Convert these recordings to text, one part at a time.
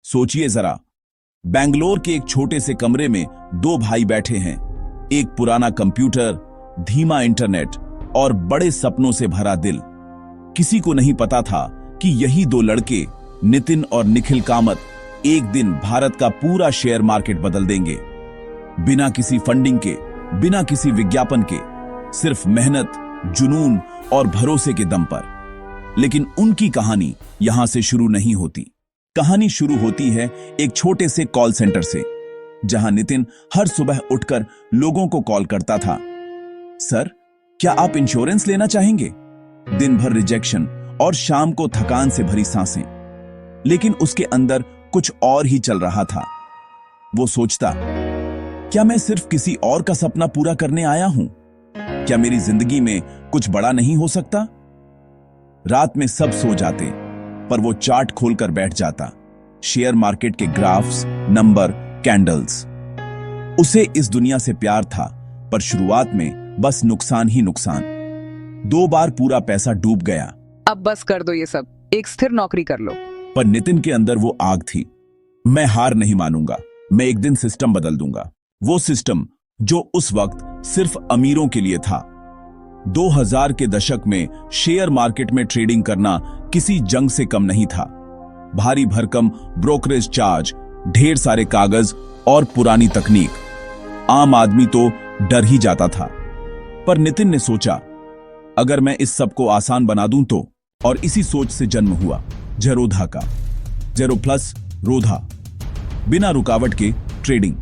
सोचिए जरा, बेंगलोर के एक छोटे से कमरे में दो भाई बैठे हैं। एक पुराना कंप्यूटर, धीमा इंटरनेट और बड़े सपनों से भरा दिल। किसी को नहीं पता था कि यही दो लड़के, नितिन और निखिल कामत, एक दिन भारत का पूरा शेयर मार्केट बदल देंगे। बिना किसी फंडिंग के, बिना किसी विज्ञापन के, सिर्फ मेहनत, जुनून और भरोसे के दम पर। लेकिन उनकी कहानी यहां से शुरू नहीं होती। कहानी शुरू होती है एक छोटे से कॉल सेंटर से, जहां नितिन हर सुबह उठकर लोगों को कॉल करता था। सर, क्या आप इंश्योरेंस लेना चाहेंगे? दिन भर रिजेक्शन और शाम को थकान से भरी सांसें। लेकिन उसके अंदर कुछ और ही चल रहा था। वो सोचता, क्या मैं सिर्फ किसी और का सपना पूरा करने आया हूं? क्या मेरी जिंदगी में कुछ बड़ा नहीं हो सकता? रात में सब सो जाते, पर वो चार्ट खोलकर बैठ जाता। शेयर मार्केट के ग्राफ्स, नंबर, कैंडल्स। उसे इस दुनिया से प्यार था, पर शुरुआत में बस नुकसान ही नुकसान। 2 बार पूरा पैसा डूब गया। अब बस कर दो ये सब, एक स्थिर नौकरी कर लो। पर नितिन के अंदर वो आग थी। मैं हार नहीं मानूंगा, मैं एक दिन सिस्टम बदल दूंगा। वो सिस्टम जो उस वक्त सिर्फ अमीरों के लिए था। 2000 के दशक में शेयर मार्केट में ट्रेडिंग करना किसी जंग से कम नहीं था। भारी भरकम ब्रोकरेज चार्ज, ढेर सारे कागज और पुरानी तकनीक। आम आदमी तो डर ही जाता था। पर नितिन ने सोचा, अगर मैं इस सब को आसान बना दूं तो। और इसी सोच से जन्म हुआ जेरोधा का। जेरो प्लस रोधा, बिना रुकावट के ट्रेडिंग।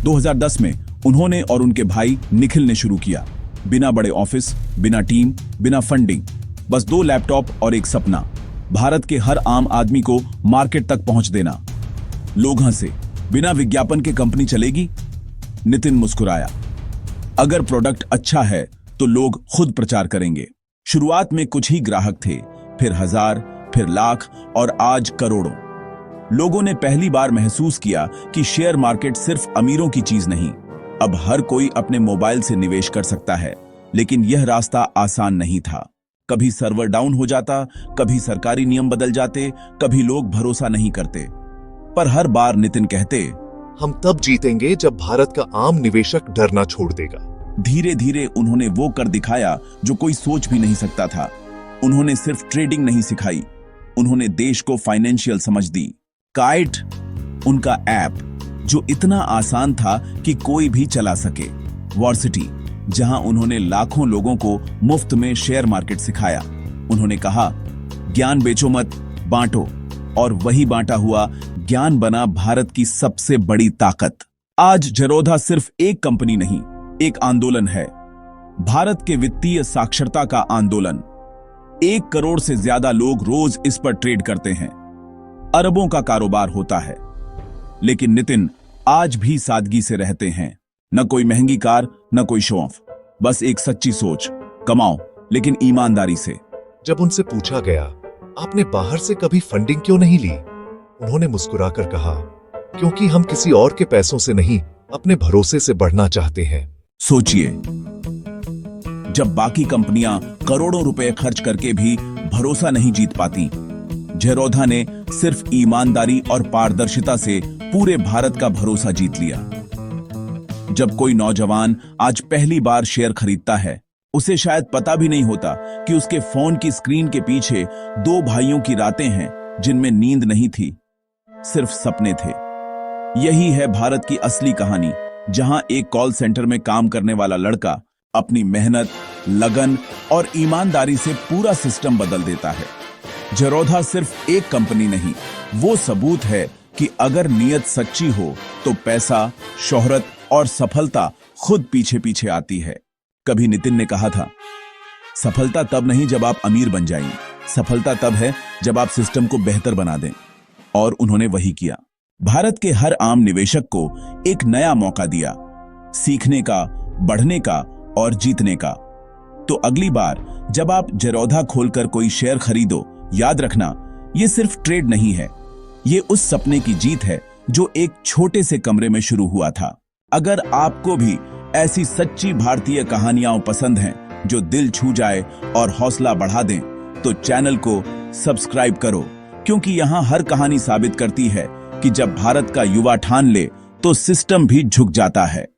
2010 में उन्होंने और उनके भाई निखिल ने शुरू किया। बिना बड़े ऑफिस, बिना टीम, बिना फंडिंग, बस 2 लैपटॉप और एक सपना, भारत के हर आम आदमी को मार्केट तक पहुंच देना। लोग हंसे, बिना विज्ञापन के कंपनी चलेगी? नितिन मुस्कुराया, अगर प्रोडक्ट अच्छा है तो लोग खुद प्रचार करेंगे। शुरुआत में कुछ ही ग्राहक थे, फिर 1000, फिर लाख और आज करोड़ों। लोगों ने पहली बार महसूस किया कि शेयर मार्केट सिर्फ अमीरों की चीज नहीं। अब हर कोई अपने मोबाइल से निवेश कर सकता है। लेकिन यह रास्ता आसान नहीं था। कभी सर्वर डाउन हो जाता, कभी सरकारी नियम बदल जाते, कभी लोग भरोसा नहीं करते। पर हर बार नितिन कहते, हम तब जीतेंगे जब भारत का आम निवेशक डरना छोड़ देगा। धीरे धीरे उन्होंने वो कर दिखाया जो कोई सोच भी नहीं सकता था। उन्होंने सिर्फ ट्रेडिंग नहीं सिखाई, उन्होंने देश को फाइनेंशियल समझ दी। काइट, उनका ऐप जो इतना आसान था कि कोई भी चला सके। वॉरसिटी, जहां उन्होंने लाखों लोगों को मुफ्त में शेयर मार्केट सिखाया। उन्होंने कहा, ज्ञान बेचो मत, बांटो। और वही बांटा हुआ ज्ञान बना भारत की सबसे बड़ी ताकत। आज जेरोधा सिर्फ एक कंपनी नहीं, एक आंदोलन है। भारत के वित्तीय साक्षरता का आंदोलन। 1 करोड़ से ज्यादा लोग रोज इस पर ट्रेड करते हैं। अरबों का कारोबार होता है। लेकिन नितिन आज भी सादगी से रहते हैं। न कोई महंगी कार, न कोई शो ऑफ, बस एक सच्ची सोच, कमाओ लेकिन ईमानदारी से। जब उनसे पूछा गया, आपने बाहर से कभी फंडिंग क्यों नहीं ली, उन्होंने मुस्कुराकर कहा, क्योंकि हम किसी और के पैसों से नहीं, अपने भरोसे से बढ़ना चाहते हैं। सोचिए, जब बाकी कंपनियां करोड़ों रुपए खर्च करके भी भरोसा नहीं जीत पाती, जेरोधा ने सिर्फ ईमानदारी और पारदर्शिता से पूरे भारत का भरोसा जीत लिया। जब कोई नौजवान आज पहली बार शेयर खरीदता है, उसे शायद पता भी नहीं होता कि उसके फोन की स्क्रीन के पीछे 2 भाइयों की रातें हैं जिनमें नींद नहीं थी, सिर्फ सपने थे। यही है भारत की असली कहानी, जहां एक कॉल सेंटर में काम करने वाला लड़का अपनी मेहनत, लगन और ईमानदारी से पूरा सिस्टम बदल देता है। जेरोधा सिर्फ एक कंपनी नहीं, वो सबूत है कि अगर नीयत सच्ची हो तो पैसा, शोहरत और सफलता खुद पीछे पीछे आती है। कभी नितिन ने कहा था, सफलता तब नहीं जब आप अमीर बन जाएं, सफलता तब है जब आप सिस्टम को बेहतर बना दें। और उन्होंने वही किया। भारत के हर आम निवेशक को एक नया मौका दिया, सीखने का, बढ़ने का और जीतने का। तो अगली बार जब आप जेरोधा खोलकर कोई शेयर खरीदो, याद रखना, ये सिर्फ ट्रेड नहीं है, ये उस सपने की जीत है जो एक छोटे से कमरे में शुरू हुआ था। अगर आपको भी ऐसी सच्ची भारतीय कहानियां पसंद हैं जो दिल छू जाए और हौसला बढ़ा दें, तो चैनल को सब्सक्राइब करो, क्योंकि यहां हर कहानी साबित करती है कि जब भारत का युवा ठान ले तो सिस्टम भी झुक जाता है।